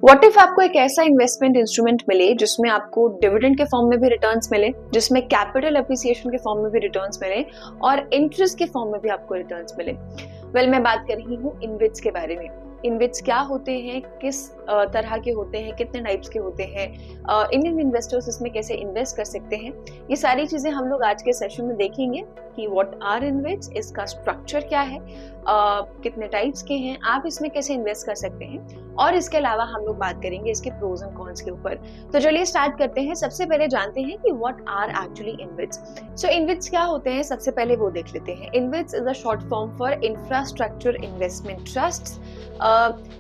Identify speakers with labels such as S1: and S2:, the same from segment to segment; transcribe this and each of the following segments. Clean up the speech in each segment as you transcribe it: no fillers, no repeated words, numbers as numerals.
S1: What if आपको एक ऐसा इन्वेस्टमेंट इंस्ट्रूमेंट मिले जिसमें आपको डिविडेंड के फॉर्म में भी रिटर्न्स मिले, जिसमें कैपिटल अप्रिसिएशन के फॉर्म में भी रिटर्न्स मिले और इंटरेस्ट के फॉर्म में भी आपको रिटर्न्स मिले। मैं बात कर रही हूँ इनविट्स के बारे में। इनविट्स क्या होते हैं, किस तरह के होते हैं, कितने टाइप्स के होते हैं, इंडियन इन्वेस्टर्स इसमें कैसे इन्वेस्ट कर सकते हैं, ये सारी चीजें हम लोग आज के सेशन में देखेंगे कि व्हाट आर इनविट्स, इसका स्ट्रक्चर क्या है, कितने टाइप्स के हैं, आप इसमें कैसे इन्वेस्ट कर सकते हैं, और इसके अलावा हम लोग बात करेंगे इसके प्रोज एंड कॉन्स के ऊपर। तो चलिए स्टार्ट करते हैं। सबसे पहले जानते हैं कि what are actually InvITs. So InvITs क्या होते हैं, सबसे पहले वो देख लेते हैं। InvITs is a short form for infrastructure investment trust.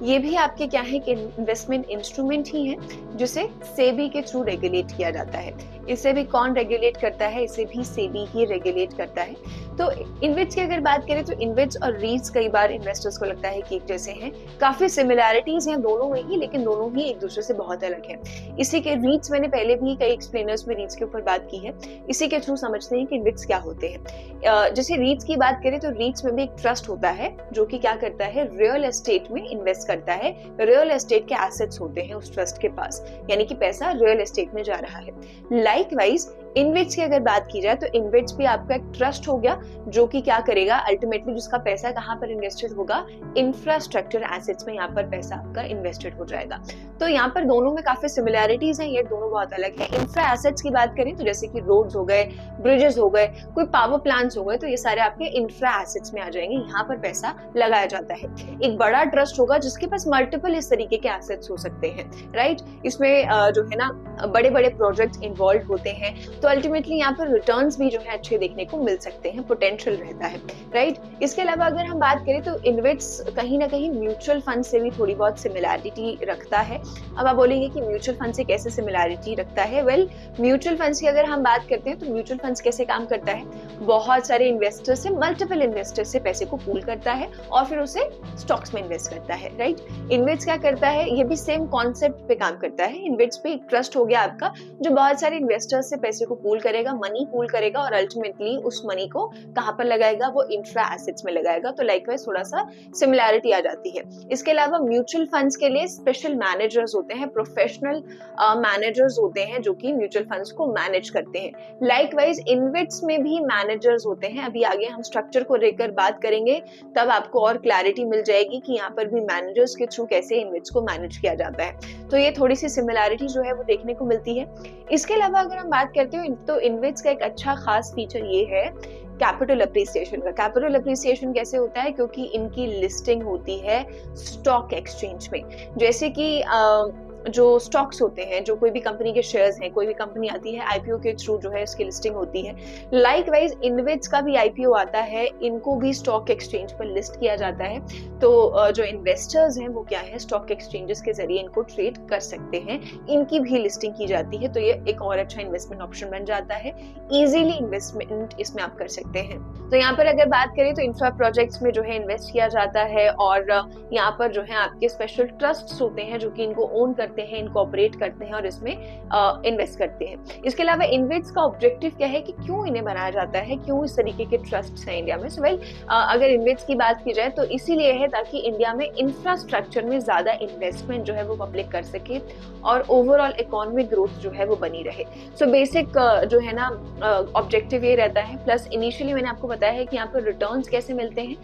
S1: ये भी आपके क्या है कि इन्वेस्टमेंट इंस्ट्रूमेंट ही है जिसे सेबी के थ्रू रेगुलेट किया जाता है। इसे भी कौन रेगुलेट करता है, इसे भी सेबी ही रेगुलेट करता है। तो इनविट्स की अगर बात करें तो इनविट्स और रीट्स कई बार इन्वेस्टर्स को लगता है कि एक जैसे हैं, काफी सिमिलैरिटीज हैं दोनों में ही, लेकिन दोनों ही एक दूसरे से बहुत अलग हैं। इसी के रीट्स मैंने पहले भी कई एक्सप्लेनर्स में रीट्स के ऊपर बात की है। इसी के थ्रू समझते हैं कि इनविट्स क्या होते हैं। जैसे रीट्स की बात करें तो रीट्स में भी एक ट्रस्ट होता है जो कि क्या करता है, रियल एस्टेट में इन्वेस्ट करता है। रियल एस्टेट के एसेट्स होते हैं उस ट्रस्ट के पास, यानी कि पैसा रियल एस्टेट में जा रहा है। लाइकवाइज इनविट्स की अगर बात की जाए तो इनविट्स भी आपका एक ट्रस्ट हो गया जो कि क्या करेगा, अल्टीमेटली जिसका पैसा कहाँ पर इन्वेस्टेड होगा, इंफ्रास्ट्रक्चर एसेट्स में यहाँ पर पैसा आपका इन्वेस्टेड हो जाएगा। तो यहाँ पर दोनों में काफी सिमिलैरिटीज हैं, ये दोनों बहुत अलग है। इंफ्रा एसेट्स की बात करें तो जैसे कि रोड्स हो गए, ब्रिजेस हो गए, कोई पावर प्लांट्स हो गए, तो ये सारे आपके इंफ्रा एसेट्स में आ जाएंगे, यहाँ पर पैसा लगाया जाता है। एक बड़ा ट्रस्ट होगा जिसके पास मल्टीपल इस तरीके के एसेट्स हो सकते हैं, राइट। इसमें जो है ना बड़े बड़े प्रोजेक्ट इन्वॉल्व होते हैं, तो अल्टीमेटली यहाँ पर रिटर्न्स भी जो है अच्छे देखने को मिल सकते हैं, पोटेंशियल रहता है, राइट। इसके अलावा अगर हम बात करें तो इनविट्स कहीं ना कहीं म्यूचुअल फंड से भी थोड़ी बहुत सिमिलैरिटी रखता है। अब आप बोलेंगे कि म्यूचुअल फंड से कैसे सिमिलैरिटी रखता है। म्यूचुअल फंड्स की अगर हम बात करते हैं तो म्यूचुअल फंड्स कैसे काम करता है, बहुत सारे इन्वेस्टर से, मल्टीपल इन्वेस्टर से पैसे को पूल करता है और फिर उसे स्टॉक्स में इन्वेस्ट करता है, राइट। इनविट्स क्या करता है, ये भी सेम कॉन्सेप्ट पे काम करता है। इनविट्स पे एक ट्रस्ट हो गया आपका जो बहुत सारे इन्वेस्टर्स से पैसे को पूल करेगा, मनी पूल करेगा और अल्टीमेटली उस मनी को कहां पर लगाएगा, वो इंफ्रा एसेट्स में लगाएगा। तो लाइकवाइज थोड़ा सा सिमिलैरिटी आ जाती है। इसके अलावा म्यूचुअल फंड्स के लिए स्पेशल मैनेजर्स होते हैं, प्रोफेशनल मैनेजर्स होते हैं जो कि म्यूचुअल फंड्स को मैनेज करते हैं। लाइकवाइज इनविट्स में भी मैनेजर्स होते हैं। अभी आगे हम स्ट्रक्चर को लेकर बात करेंगे, तब आपको और क्लैरिटी मिल जाएगी कि यहाँ पर भी मैनेजर्स के थ्रू कैसे इनविट्स को मैनेज किया जाता है। तो ये थोड़ी सी सिमिलैरिटी जो है वो देखने को मिलती है। इसके अलावा अगर हम बात करते हैं तो इनविट्स का एक अच्छा खास फीचर ये है कैपिटल अप्रिसिएशन का। कैपिटल अप्रिसिएशन कैसे होता है, क्योंकि इनकी लिस्टिंग होती है स्टॉक एक्सचेंज में। जैसे कि जो स्टॉक्स होते हैं, जो कोई भी कंपनी के शेयर्स हैं, कोई भी कंपनी आती है आईपीओ के थ्रू जो है इसकी लिस्टिंग होती है। लाइकवाइज इनविट्स का भी आईपीओ आता है, इनको भी स्टॉक एक्सचेंज पर लिस्ट किया जाता है। तो जो इन्वेस्टर्स हैं वो क्या है, स्टॉक एक्सचेंजेस के जरिए इनको ट्रेड कर सकते हैं, इनकी भी लिस्टिंग की जाती है। तो ये एक और अच्छा इन्वेस्टमेंट ऑप्शन बन जाता है, इजीली इन्वेस्टमेंट इसमें आप कर सकते हैं। तो यहाँ पर अगर बात करें तो इंफ्रा प्रोजेक्ट्स में जो है इन्वेस्ट किया जाता है और यहाँ पर जो है आपके स्पेशल ट्रस्ट्स होते हैं जो कि इनको ओन करते हैं, इनको ऑपरेट करते हैं और इसमें इन्वेस्ट करते हैं। इसके अलावा इनविट्स का ऑब्जेक्टिव क्या है कि क्यों इन्हें बनाया जाता है, क्यों इस तरीके के ट्रस्ट हैं इंडिया में। अगर इनविट्स की बात की जाए तो इसीलिए है ताकि इंडिया में इंफ्रास्ट्रक्चर में ज्यादा इन्वेस्टमेंट जो है वो पब्लिक कर सके और ओवरऑल इकोनॉमिक ग्रोथ जो है वो बनी रहे। बेसिक जो है ना ऑब्जेक्टिव ये रहता है। प्लस इनिशियली मैंने आपको बताया है कि यहाँ पर रिटर्न्स कैसे मिलते हैं।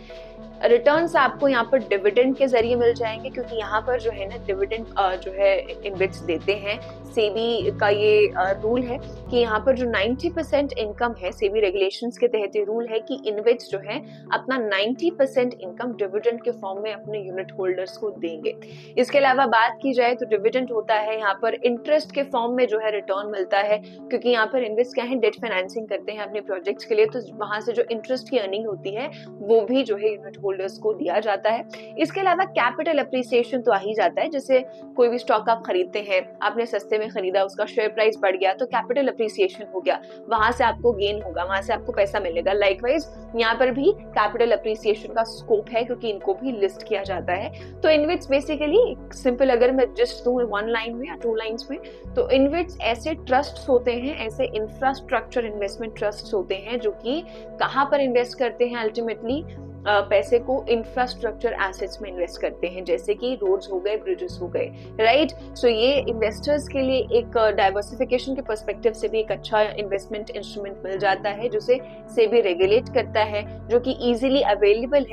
S1: रिटर्न्स आपको यहाँ पर डिविडेंड के जरिए मिल जाएंगे, क्योंकि यहाँ पर जो है ना डिविडेंड जो है इनविट्स देते हैं। सेबी का ये रूल है कि यहाँ पर जो 90% इनकम है, सेबी रेगुलेशंस के तहत ये रूल है कि इनविट्स जो है अपना 90% इनकम डिविडेंड के फॉर्म में अपने यूनिट होल्डर्स को देंगे। इसके अलावा बात की जाए तो डिविडेंड होता है यहाँ पर इंटरेस्ट के फॉर्म में जो है रिटर्न मिलता है, क्योंकि यहाँ पर इनविट्स क्या है, डेट फाइनेंसिंग करते हैं अपने प्रोजेक्ट्स के लिए, तो वहां से जो इंटरेस्ट की अर्निंग होती है वो भी जो है यूनिट होल्डर्स को दिया जाता है। इसके अलावा कैपिटल अप्रिसिएशन तो आ ही जाता है। जैसे कोई भी स्टॉक आप खरीदते हैं, आपने सस्ते में खरीदा, उसका शेयर प्राइस बढ़ गया तो कैपिटल अप्रिसिएशन हो गया, वहां से आपको गेन होगा, वहां से आपको पैसा मिलेगा। लाइकवाइज यहाँ पर भी कैपिटल अप्रिसिएशन का स्कोप है, क्योंकि इनको भी लिस्ट किया जाता है। तो इनविट्स बेसिकली सिंपल अगर मैं जस्ट दूं 1 लाइन में या 2 लाइंस में, तो इनविट्स ऐसे ट्रस्ट होते हैं, ऐसे इंफ्रास्ट्रक्चर इन्वेस्टमेंट ट्रस्ट होते हैं जो कि कहां पर इन्वेस्ट करते हैं, अल्टीमेटली पैसे को इंफ्रास्ट्रक्चर एसेट्स में इन्वेस्ट करते हैं, जैसे कि रोड्स हो गए, ब्रिजेस हो गए, राइट। सो ये इन्वेस्टर्स के लिए एक डाइवर्सिफिकेशन के पर्सपेक्टिव से भी एक अच्छा इन्वेस्टमेंट इंस्ट्रूमेंट मिल जाता है, जिसे सेबी रेगुलेट करता है, जो कि इजीली अवेलेबल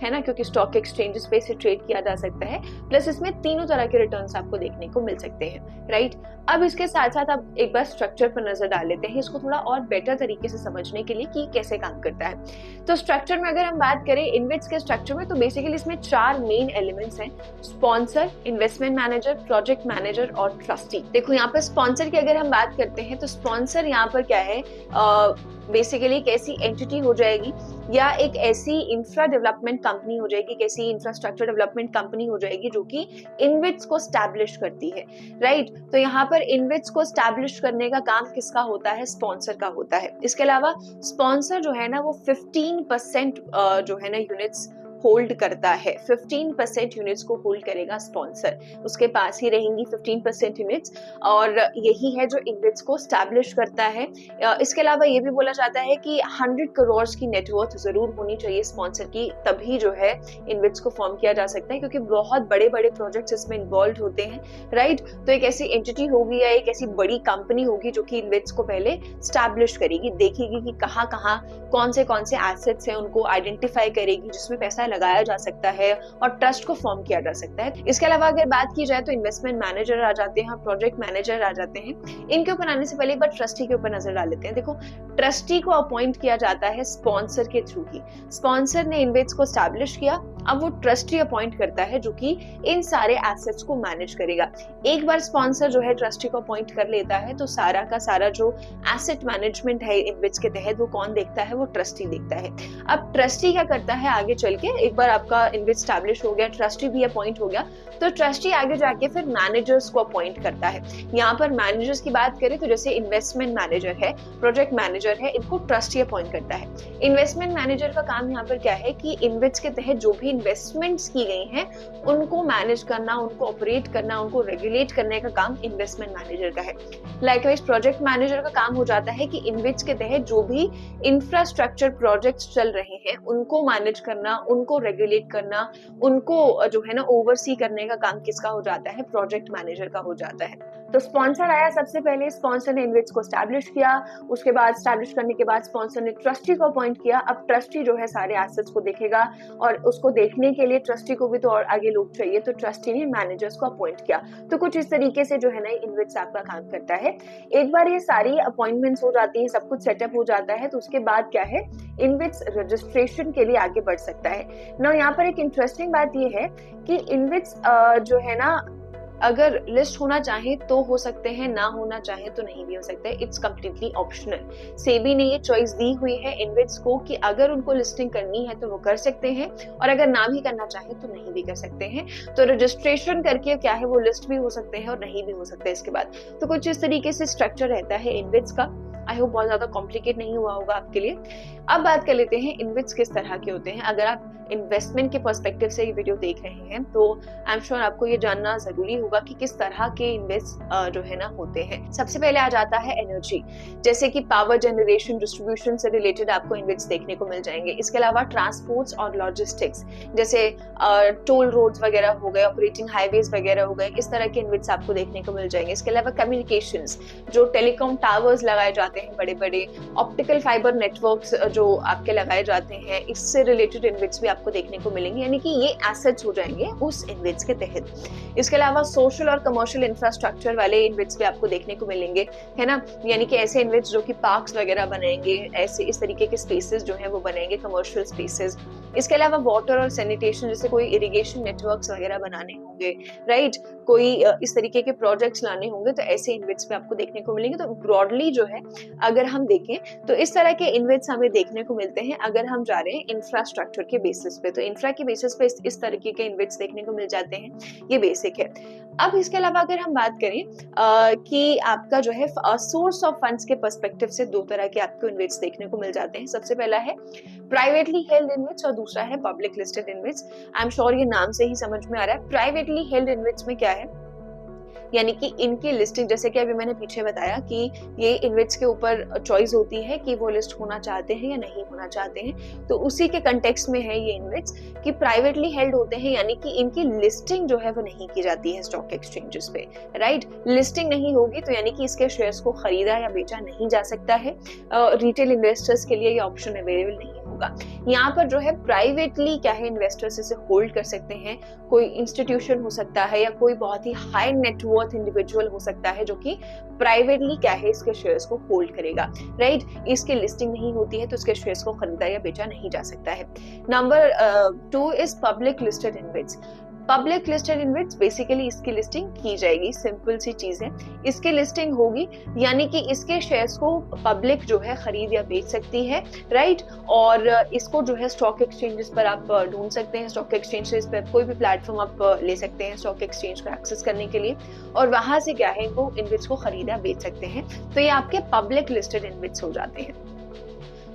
S1: है ना, क्योंकि स्टॉक एक्सचेंजेस पे इसे ट्रेड किया जा सकता है। प्लस इसमें तीनों तरह के रिटर्न्स आपको देखने को मिल सकते हैं, राइट। अब इसके साथ साथ आप एक बार स्ट्रक्चर पर नजर डाल लेते हैं, इसको थोड़ा और बेटर तरीके से समझने के लिए कि कैसे काम करता है। तो स्ट्रक्चर में अगर हम बात करें इन्वेट्स के स्ट्रक्चर में, तो बेसिकली इसमें 4 मेन एलिमेंट्स हैं: sponsor, investment manager, project manager और ट्रस्टी। देखो यहाँ पर स्पॉन्सर की अगर हम बात करते हैं, तो स्पॉन्सर यहाँ पर क्या है, बेसिकली एक ऐसी एंटिटी हो जाएगी या एक ऐसी इंफ्रा डेवलपमेंट कंपनी हो जाएगी, एक ऐसी इंफ्रास्ट्रक्चर डेवलपमेंट कंपनी हो जाएगी जो कि इन्वेट्स को स्टैब्लिश करती है, राइट। तो यहाँ पर इन्वेट्स को स्टैब्लिश करने का काम किसका होता है? स्पॉन्सर का होता है। इसके अलावा स्पॉन्सर जो है ना, वो 15% जो है ना यूनिट्स होल्ड करता है। 15% यूनिट्स को होल्ड करेगा स्पॉन्सर, उसके पास ही रहेंगी 15% यूनिट्स, और यही है जो इन्वेट्स को स्टैब्लिश करता है। इसके अलावा ये भी बोला जाता है कि 100 करोड़ की नेटवर्थ जरूर होनी चाहिए स्पॉन्सर की, तभी जो है इन्वेट्स को फॉर्म किया जा सकता है, क्योंकि बहुत बड़े बड़े प्रोजेक्ट्स इसमें इन्वॉल्व होते हैं, राइट। तो एक ऐसी एंटिटी होगी या एक ऐसी बड़ी कंपनी होगी जो कि इन्वेट्स को पहले स्टैब्लिश करेगी, देखेगी कि कहाँ कहाँ कौन से एसेट्स हैं, उनको आइडेंटिफाई करेगी जिसमें पैसा लगाया जा सकता है और ट्रस्ट को फॉर्म किया जा सकता है। इसके अलावा अगर बात की जाए तो इन्वेस्टमेंट मैनेजर आ जाते हैं, प्रोजेक्ट मैनेजर आ जाते हैं। इनके ऊपर आने से पहले एक बार ट्रस्टी के ऊपर नजर डाल लेते हैं। देखो, ट्रस्टी को अपॉइंट किया जाता है स्पॉन्सर के थ्रू ही। स्पॉन्सर ने इन्वेट्स को स्टैब्लिश किया, अब वो ट्रस्टी अपॉइंट करता है जो कि इन सारे एसेट्स को मैनेज करेगा। एक बार स्पॉन्सर जो है ट्रस्टी को अपॉइंट कर लेता है, तो सारा का सारा जो एसेट मैनेजमेंट है इन्वेट्स के तहत, वो कौन देखता है? वो ट्रस्टी देखता है। अब ट्रस्टी क्या करता है आगे चल के, एक बार आपका इन्वेस्ट स्टैब्लिश हो गया, ट्रस्टी भी अपॉइंट हो गया, तो ट्रस्टी आगे जाके फिर मैनेजर्स को अपॉइंट करता है। यहाँ पर मैनेजर्स की बात करें तो जैसे इन्वेस्टमेंट मैनेजर है, प्रोजेक्ट मैनेजर है, इनको ट्रस्टी अपॉइंट करता है। इन्वेस्टमेंट मैनेजर का काम यहाँ पर क्या है कि इन्वेट्स के तहत जो भी इन्वेस्टमेंट्स की गई हैं उनको मैनेज करना, उनको ऑपरेट करना, उनको रेगुलेट करने का काम इन्वेस्टमेंट मैनेजर का है। लाइकवाइज प्रोजेक्ट मैनेजर का काम हो जाता है कि इन्वेट्स के तहत जो भी इंफ्रास्ट्रक्चर प्रोजेक्ट्स चल रहे हैं उनको मैनेज करना, उनको रेगुलेट करना, उनको जो है ना ओवरसी करने का काम किसका हो जाता है? प्रोजेक्ट मैनेजर का हो जाता है। तो स्पॉन्सर आया, सबसे पहले स्पॉन्सर ने इन्वेट्स को स्टैब्लिश किया, उसके बाद स्टैब्लिश करने के बाद स्पॉन्सर ने ट्रस्टी को अपॉइंट किया। अब ट्रस्टी जो है सारे एसेट्स को देखेगा, और उसको देखने के लिए ट्रस्टी को भी तो और आगे लोग चाहिए, तो ट्रस्टी ने मैनेजर्स को अपॉइंट किया। तो कुछ इस तरीके से जो है ना इन्वेट्स आपका काम करता है। एक बार ये सारी अपॉइंटमेंट्स हो जाती है, सब कुछ सेटअप हो जाता है, तो उसके बाद क्या है, इन्वेट्स रजिस्ट्रेशन के लिए आगे बढ़ सकता है ना। यहाँ पर एक इंटरेस्टिंग बात ये है कि इन्वेट्स जो है ना, अगर लिस्ट होना चाहे तो हो सकते हैं, ना होना चाहे तो नहीं भी हो सकते। It's completely optional. सेबी ने ये चॉइस दी हुई है इन्वेट्स को कि अगर उनको लिस्टिंग करनी है तो वो कर सकते हैं, और अगर ना भी करना चाहे तो नहीं भी कर सकते हैं। तो रजिस्ट्रेशन करके क्या है, वो लिस्ट भी हो सकते हैं और नहीं भी हो सकते इसके बाद। तो कुछ इस तरीके से स्ट्रक्चर रहता है इन्वेट्स का। आई होप बहुत ज्यादा कॉम्प्लिकेट नहीं हुआ होगा आपके लिए। अब बात कर लेते हैं इन्वेट्स किस तरह के होते हैं। अगर आप इन्वेस्टमेंट के पर्सपेक्टिव से ये वीडियो देख रहे हैं तो आई एम श्योर आपको ये जानना जरूरी होगा कि किस तरह के इन्वेस्ट जो है ना होते हैं। सबसे पहले आ जाता है एनर्जी, जैसे कि पावर जनरेशन, डिस्ट्रीब्यूशन से रिलेटेड आपको इन्वेट्स देखने को मिल जाएंगे। इसके अलावा ट्रांसपोर्ट्स और लॉजिस्टिक्स, जैसे टोल रोड्स वगैरह हो गए, ऑपरेटिंग हाईवेज वगैरह हो गए, इस तरह के इन्वेट्स आपको देखने को मिल जाएंगे। इसके अलावा कम्युनिकेशंस, जो टेलीकॉम टावर्स लगाए जाते हैं बड़े बड़े, ऑप्टिकल फाइबर नेटवर्क्स जो आपके लगाए जाते हैं, इससे रिलेटेड इन्वेट्स भी आपको देखने को मिलेंगे, यानी कि ये एसेट्स हो जाएंगे उस इन्वेट्स के तहत। इसके अलावा सोशल और कमर्शियल इंफ्रास्ट्रक्चर वाले इन्वेट्स भी आपको देखने को मिलेंगे, है ना, यानी कि ऐसे इन्वेट्स जो कि पार्क्स वगैरह बनाएंगे, ऐसे इस तरीके के स्पेसेस जो है वो बनाएंगे, कमर्शियल स्पेसेस। इसके अलावा वाटर और सैनिटेशन, जैसे कोई इरिगेशन नेटवर्क्स वगैरह बनाने होंगे, राइट, कोई इस तरीके के प्रोजेक्ट्स लाने होंगे, तो ऐसे इन्वेट्स भी आपको देखने को मिलेंगे। तो ब्रॉडली जो है अगर हम देखें तो इस तरह के इन्वेट्स हमें देखने को मिलते हैं अगर हम जा रहे हैं इंफ्रास्ट्रक्चर के बेसिस पे। तो इंफ्रा के बेसिस पे इस तरीके के इन्वेट्स देखने को मिल जाते हैं, ये बेसिक है। अब इसके अलावा अगर हम बात करें कि आपका जो है सोर्स ऑफ फंड्स के पर्सपेक्टिव से दो तरह के आपको इन्वेट्स देखने को मिल जाते हैं। सबसे पहला है प्राइवेटली हेल्ड इन्वेट्स और दूसरा है public listed InvITs. I am sure ये नाम से ही समझ में आ रहा है। प्राइवेटली हेल्ड इन्वेट्स में क्या है, यानी कि इनकी लिस्टिंग, जैसे कि अभी मैंने पीछे बताया कि ये इन्विट्स के ऊपर चॉइस होती है कि वो लिस्ट होना चाहते हैं या नहीं होना चाहते हैं, तो उसी के कंटेक्स्ट में है ये इन्विट्स कि प्राइवेटली हेल्ड होते हैं, यानी कि इनकी लिस्टिंग जो है वो नहीं की जाती है स्टॉक एक्सचेंजेस पे, राइट। लिस्टिंग नहीं होगी तो यानी कि इसके शेयर्स को खरीदा या बेचा नहीं जा सकता है। रिटेल इन्वेस्टर्स के लिए ये ऑप्शन अवेलेबल नहीं होगा। यहाँ पर जो है प्राइवेटली क्या है, इन्वेस्टर्स इसे होल्ड कर सकते हैं। कोई इंस्टीट्यूशन हो सकता है या कोई बहुत ही हाई नेटवर्थ इंडिविजुअल हो सकता है जो कि प्राइवेटली क्या है इसके शेयर्स को होल्ड करेगा, राइट। इसकी लिस्टिंग नहीं होती है तो इसके शेयर्स को खरीदा या बेचा नहीं जा सकता है। Number 2 is public listed InvITs. Public listed InvITs basically इसकी लिस्टिंग की जाएगी, सिंपल सी चीज है। इसकी लिस्टिंग होगी यानी कि इसके शेयर्स को पब्लिक जो है खरीद या बेच सकती है, राइट। और इसको जो है स्टॉक एक्सचेंजेस पर आप ढूंढ सकते हैं, स्टॉक एक्सचेंजेस पर कोई भी प्लेटफॉर्म आप ले सकते हैं स्टॉक एक्सचेंज को एक्सेस करने के लिए, और वहां से क्या है वो इन्विट्स को खरीदा बेच सकते हैं। तो ये आपके पब्लिक लिस्टेड इन्विट्स हो जाते हैं।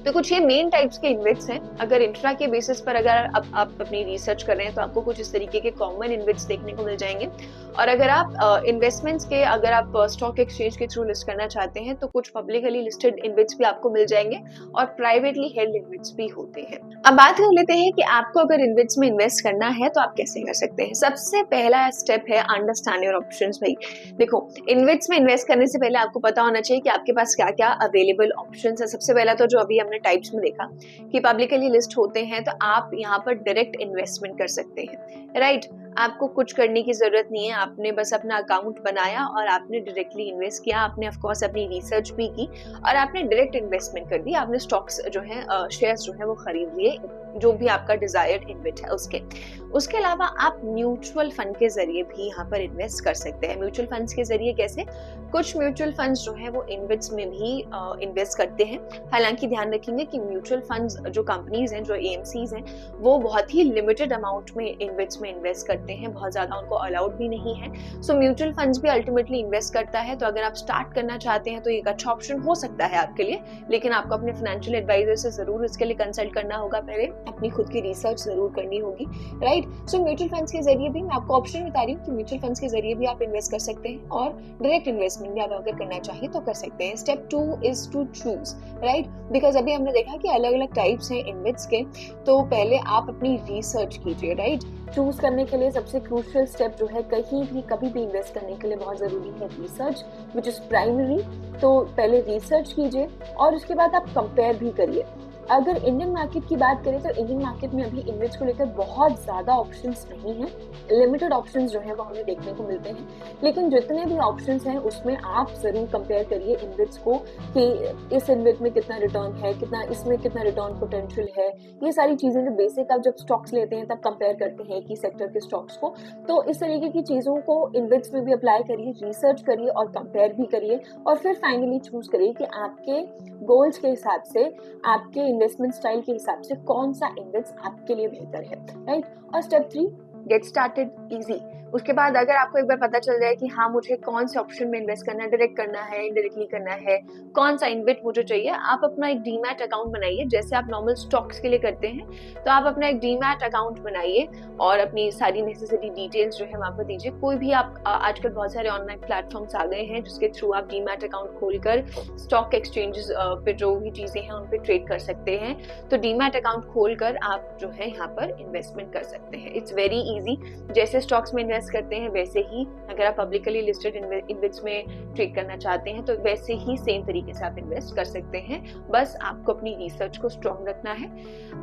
S1: तो कुछ ये मेन टाइप्स के इन्विट्स हैं। अगर इंट्रा के बेसिस पर अगर आप अपनी रिसर्च कर रहे हैं तो आपको कुछ इस तरीके के कॉमन इन्विट्स देखने को मिल जाएंगे। और अगर आप इन्वेस्टमेंट्स के अगर आप स्टॉक एक्सचेंज के थ्रू लिस्ट करना चाहते हैं तो कुछ पब्लिकली लिस्टेड इन्विट्स भी आपको मिल जाएंगे और प्राइवेटली हेल्ड इन्विट्स भी होते हैं। अब बात कर लेते हैं कि आपको अगर इन्विट्स में इन्वेस्ट करना है तो आप कैसे कर सकते हैं। सबसे पहला स्टेप है अंडरस्टैंड योर ऑप्शंस। भाई देखो, इन्विट्स में इन्वेस्ट करने से पहले आपको पता होना चाहिए कि आपके पास क्या क्या अवेलेबल ऑप्शंस है। सबसे पहला तो जो अभी हमने टाइप्स में देखा कि पब्लिकली लिस्ट होते हैं तो आप यहाँ पर डायरेक्ट इन्वेस्टमेंट कर सकते हैं, राइट। आपको कुछ करने की जरूरत नहीं है, आपने बस अपना अकाउंट बनाया और आपने डायरेक्टली इन्वेस्ट किया। आपने ऑफ कोर्स अपनी रिसर्च भी की और आपने डायरेक्ट इन्वेस्टमेंट कर दी। आपने स्टॉक्स जो है शेयर्स जो है वो खरीद लिए, जो भी आपका डिजायर्ड इन्वेस्ट है उसके अलावा आप म्यूचुअल फंड के जरिए भी यहाँ पर इन्वेस्ट कर सकते हैं। म्यूचुअल फंड्स के जरिए कैसे? कुछ म्यूचुअल फंड्स जो है वो इन्वेस्ट में भी इन्वेस्ट करते हैं। हालांकि ध्यान रखेंगे कि म्यूचुअल फंड्स जो कंपनीज हैं, जो एएमसीज हैं, वो बहुत ही लिमिटेड अमाउंट में इन्वेस्ट में इन्वेस्ट करते हैं, बहुत ज्यादा उनको अलाउड भी नहीं है। सो म्यूचुअल फंड्स भी अल्टीमेटली इन्वेस्ट करता है। तो अगर आप स्टार्ट करना चाहते हैं तो एक अच्छा ऑप्शन हो सकता है आपके लिए, लेकिन आपको अपने फाइनेंशियल एडवाइजर से जरूर इसके लिए कंसल्ट करना होगा, पहले अपनी खुद की रिसर्च जरूर करनी होगी, राइट। सो म्यूचुअल फंड्स के जरिए भी मैं आपको ऑप्शन बता रही हूँ कि म्यूचुअल फंड्स के जरिए भी आप इन्वेस्ट कर सकते हैं और डायरेक्ट इन्वेस्टमेंट भी आप अगर करना चाहिए तो कर सकते हैं। Step 2 is to choose, right, because अभी हमने देखा कि अलग अलग टाइप्स हैं इन्वेस्ट के, तो पहले आप अपनी रिसर्च कीजिए, राइट। चूज करने के लिए सबसे क्रूशियल स्टेप जो है, कहीं भी कभी भी इन्वेस्ट करने के लिए बहुत जरूरी है रिसर्च, विच इज प्राइमरी। तो पहले रिसर्च कीजिए और उसके बाद आप कंपेयर भी करिए। अगर इंडियन मार्केट की बात करें तो इंडियन मार्केट में अभी इन्वेस्ट को लेकर बहुत ज्यादा ऑप्शंस नहीं हैं, लिमिटेड ऑप्शंस जो है वो हमें देखने को मिलते हैं। लेकिन जितने भी ऑप्शंस हैं उसमें आप जरूर कंपेयर करिए इन्वेस्ट को कि इस इन्वेस्ट में कितना रिटर्न है, कितना इसमें कितना रिटर्न पोटेंशियल है। ये सारी चीजें जो बेसिक आप जब स्टॉक्स लेते हैं तब कंपेयर करते हैं एक ही सेक्टर के स्टॉक्स को, तो इस तरीके की चीजों को इन्वेस्ट में भी अप्लाई करिए, रिसर्च करिए और कंपेयर भी करिए और फिर फाइनली चूज करिए कि आपके गोल्स के हिसाब से, आपके इन्वेस्टमेंट स्टाइल के हिसाब से कौन सा इन्वेस्ट आपके लिए बेहतर है, राइट। और स्टेप 3, गेट स्टार्टेड इजी। उसके बाद अगर आपको एक बार पता चल जाए कि हाँ मुझे कौन से ऑप्शन में इन्वेस्ट करना है, डायरेक्ट करना है, इनडायरेक्टली करना है, कौन सा इन्वेस्ट मुझे चाहिए, आप अपना एक डीमैट अकाउंट बनाइए। जैसे आप नॉर्मल स्टॉक्स के लिए करते हैं तो आप अपना एक डीमैट अकाउंट बनाइए और अपनी सारी नेसेसरी डिटेल्स जो है वहां पर दीजिए। कोई भी आप आजकल बहुत सारे ऑनलाइन प्लेटफॉर्म्स आ गए हैं जिसके थ्रू आप डीमैट अकाउंट खोलकर स्टॉक एक्सचेंजेस पे जो भी चीजें हैं उन पे ट्रेड कर सकते हैं। तो डीमैट अकाउंट खोलकर आप जो है यहाँ पर इन्वेस्टमेंट कर सकते हैं। It's very easy. जैसे स्टॉक्स में इन्वेस्ट करते हैं वैसे ही अगर आप पब्लिकली लिस्टेड इन्वेस्ट में ट्रेड करना चाहते हैं तो वैसे ही सेम तरीके से आप इन्वेस्ट कर सकते हैं। बस आपको अपनी रिसर्च को स्ट्रॉन्ग रखना है।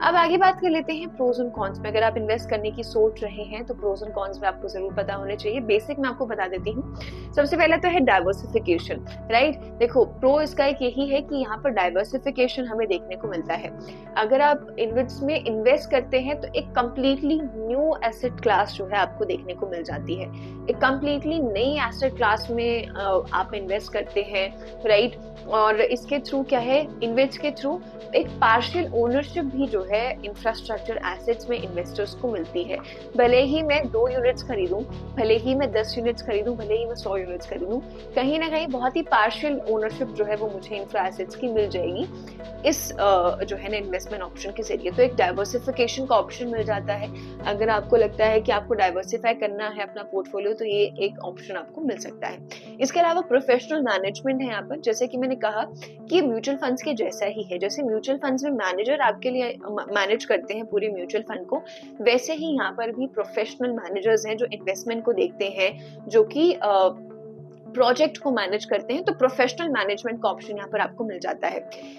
S1: अब आगे बात कर लेते हैं प्रोज एंड कॉन्स में। अगर आप इन्वेस्ट करने की सोच रहे हैं तो प्रोज एंड कॉन्स में आपको जरूर पता होने चाहिए। बेसिक मैं आपको बता देती हूँ। सबसे पहले तो है डाइवर्सिफिकेशन, राइट। देखो, प्रो इसका एक यही है कि यहाँ पर डाइवर्सिफिकेशन हमें देखने को मिलता है। अगर आप इन्वेस्ट में इन्वेस्ट करते हैं तो एक कंप्लीटली न्यू एसेट क्लास जो है आपको देखने को मिल जाती है। एक कंप्लीटली नई एसेट क्लास में आप इन्वेस्ट करते हैं, राइट। और इसके थ्रू क्या है, इन्वेस्ट के थ्रू एक पार्शियल ओनरशिप भी जो है इंफ्रास्ट्रक्चर एसेट्स में इन्वेस्टर्स को मिलती है। भले ही मैं 2 यूनिट्स खरीदूं, भले ही मैं 10 यूनिट्स खरीदूं, भले ही मैं 100 यूनिट्स खरीदूं, कहीं ना कहीं बहुत ही पार्शियल ओनरशिप जो है वो मुझे इंफ्रा एसेट्स की मिल जाएगी इस जो है ना इन्वेस्टमेंट ऑप्शन के जरिए। तो एक डाइवर्सिफिकेशन का ऑप्शन मिल जाता है। अगर आपको लगता लगता है कि आपको डाइवर्सिफाई करना है अपना पोर्टफोलियो, तो ये एक ऑप्शन आपको मिल सकता है। इसके अलावा प्रोफेशनल मैनेजमेंट है यहाँ पर, जैसे कि मैंने कहा कि म्यूचुअल फंड्स के जैसा ही है। जैसे म्यूचुअल फंड्स में मैनेजर आपके लिए मैनेज करते हैं पूरे म्यूचुअल फंड को, वैसे ही यहाँ पर भी प्रोफेशनल मैनेजर्स हैं जो इन्वेस्टमेंट को देखते हैं, जो कि प्रोजेक्ट को मैनेज करते हैं। तो प्रोफेशनल मैनेजमेंट का ऑप्शन यहाँ पर आपको मिल जाता है।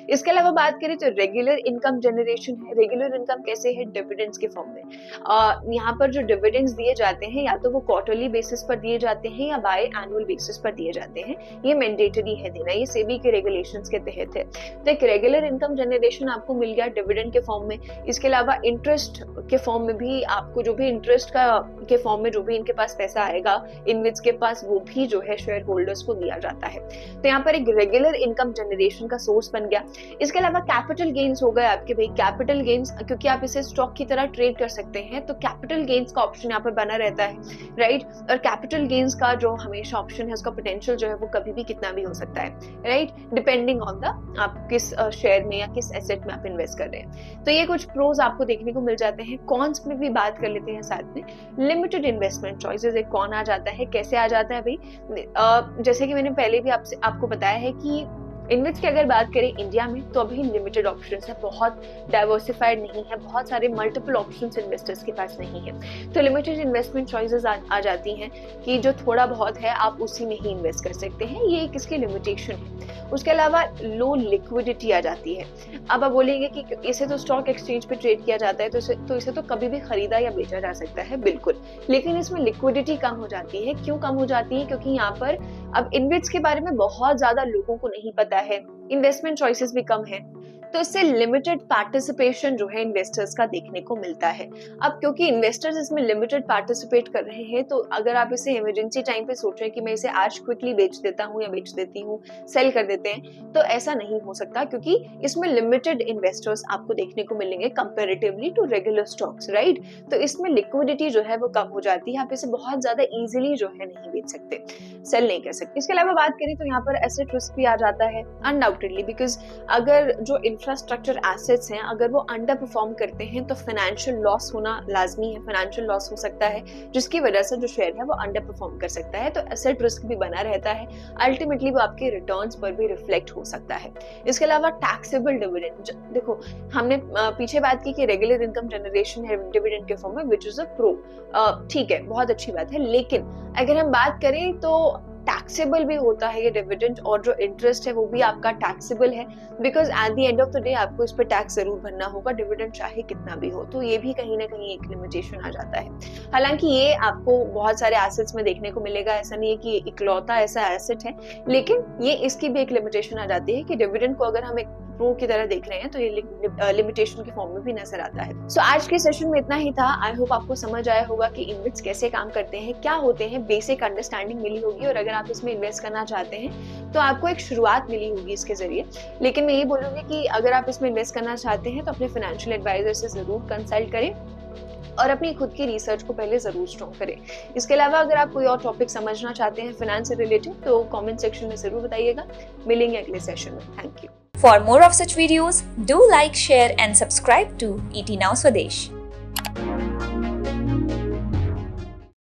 S1: इसके अलावा बात करें तो रेगुलर इनकम जनरेशन है। रेगुलर इनकम कैसे है? डिविडेंड्स के फॉर्म में। यहाँ पर जो डिविडेंड्स दिए जाते हैं या तो वो क्वार्टरली बेसिस पर दिए जाते हैं या बाय एनुअल बेसिस पर दिए जाते हैं। ये मैंडेटरी है देना, ये सेबी के रेगुलेशंस के तहत है। तो एक रेगुलर इनकम जनरेशन आपको मिल गया डिविडेंड के फॉर्म में। इसके अलावा इंटरेस्ट के फॉर्म में भी आपको जो भी इंटरेस्ट के फॉर्म में जो भी इनके पास पैसा आएगा इनविट्स के पास, वो भी जो है शेयर होल्डर्स को दिया जाता है। तो यहाँ पर एक रेगुलर इनकम जनरेशन का सोर्स बन गया। इसके अलावा कैपिटल गेन्स हो गए आपके भाई। कैपिटल गेन्स, क्योंकि आप इसे स्टॉक की तरह ट्रेड कर सकते हैं, तो कैपिटल गेन्स का ऑप्शन यहाँ पर बना रहता है, राइट। और कैपिटल गेन्स का जो हमेशा ऑप्शन है, उसका पोटेंशियल जो है वो कभी भी कितना भी हो सकता है, राइट, डिपेंडिंग ऑन द आप किस शेयर में या किस एसेट में आप इन्वेस्ट कर रहे हैं। तो ये कुछ प्रोज आपको देखने को मिल जाते हैं। कॉन्स में भी बात कर लेते हैं साथ में। लिमिटेड इन्वेस्टमेंट चॉइसेस एक कौन आ जाता है, कैसे आ जाता है भाई? जैसे कि मैंने पहले भी आपको बताया है कि इन्वेस्ट की अगर बात करें इंडिया में, तो अभी लिमिटेड ऑप्शंस है, बहुत डाइवर्सिफाइड नहीं है, बहुत सारे मल्टीपल ऑप्शंस इन्वेस्टर्स के पास नहीं है। तो लिमिटेड इन्वेस्टमेंट चॉइसेस आ जाती हैं कि जो थोड़ा बहुत है आप उसी में ही इन्वेस्ट कर सकते हैं, ये एक इसकी लिमिटेशन है। उसके अलावा लो लिक्विडिटी आ जाती है। अब आप बोलेंगे कि इसे तो स्टॉक एक्सचेंज पे ट्रेड किया जाता है, तो इसे तो कभी भी खरीदा या बेचा जा सकता है, बिल्कुल, लेकिन इसमें लिक्विडिटी कम हो जाती है। क्यों कम हो जाती है? क्योंकि यहाँ पर अब इन्वेस्ट के बारे में बहुत ज्यादा लोगों को नहीं पता है, इन्वेस्टमेंट चॉइसेस भी कम है, तो इससे लिमिटेड पार्टिसिपेशन जो है इन्वेस्टर्स का देखने को मिलता है। अब क्योंकि इन्वेस्टर्स इसमें लिमिटेड पार्टिसिपेट कर रहे हैं, तो अगर आप इसे इमरजेंसी टाइम पे सोच रहे हैं कि मैं इसे आज क्विकली बेच देता हूँ या बेच देती हूँ, सेल कर देते हैं, तो ऐसा नहीं हो सकता, क्योंकि इसमें लिमिटेड इन्वेस्टर्स आपको देखने को मिलेंगे comparatively to regular stocks, right. तो इसमें लिक्विडिटी जो है वो कम हो जाती है, आप इसे बहुत ज्यादा इजिली जो है नहीं बेच सकते, सेल नहीं कर सकते। इसके अलावा बात करें तो यहाँ पर एसेट रिस्क भी आ जाता है अनडाउटेडली, बिकॉज अगर जो इंफ्रास्ट्रक्चर एसेट्स हैं अगर वो अंडर परफॉर्म करते हैं तो फाइनेंशियल लॉस होना लाजमी है, फाइनेंशियल लॉस हो सकता है, जिसकी वजह से जो शेयर है वो अंडर परफॉर्म कर सकता है। तो एसेट रिस्क भी बना रहता है, अल्टीमेटली वो आपके रिटर्न्स पर भी रिफ्लेक्ट हो सकता है। इसके अलावा टैक्सेबल डिविडेंड, देखो हमने पीछे बात की कि रेगुलर इनकम जनरेशन है डिविडेंड के फॉर्म में, विच इज अ प्रो, ठीक है, बहुत अच्छी बात है, लेकिन अगर हम बात करें तो टैक्सेबल भी होता है ये डिविडेंड, और जो इंटरेस्ट है वो भी आपका टैक्सेबल है, because at the end of the day आपको इस पर टैक्स जरूर भरना होगा, डिविडेंड चाहे कितना भी हो। तो ये भी कहीं ना कहीं एक लिमिटेशन आ जाता है। हालांकि ये आपको बहुत सारे एसेट्स में देखने को मिलेगा, ऐसा नहीं है कि इकलौता ऐसा एसेट है, लेकिन ये इसकी भी एक लिमिटेशन आ जाती है कि डिविडेंड को अगर हम एक प्रो की तरह देख रहे हैं तो ये लिमिटेशन के फॉर्म में भी नजर आता है। सो आज के सेशन में इतना ही था। आई होप आपको समझ आया होगा कि इन्वेस्ट कैसे काम करते हैं, क्या होते हैं, बेसिक अंडरस्टैंडिंग मिली होगी, और अगर आप इसमें इन्वेस्ट करना चाहते हैं तो आपको एक शुरुआत मिली होगी इसके जरिए। लेकिन मैं ये बोलूंगी कि अगर आप इसमें इन्वेस्ट करना चाहते हैं तो अपने फाइनेंशियल एडवाइजर से जरूर कंसल्ट करें और अपनी खुद की रिसर्च को पहले जरूर स्ट्रॉन्ग करें। इसके अलावा अगर आप कोई और टॉपिक समझना चाहते हैं फाइनेंस से रिलेटेड तो कमेंट सेक्शन में जरूर बताइएगा। मिलेंगे अगले सेशन में। Thank you.
S2: For more of such videos, do like, share and subscribe to ET Now Swadesh.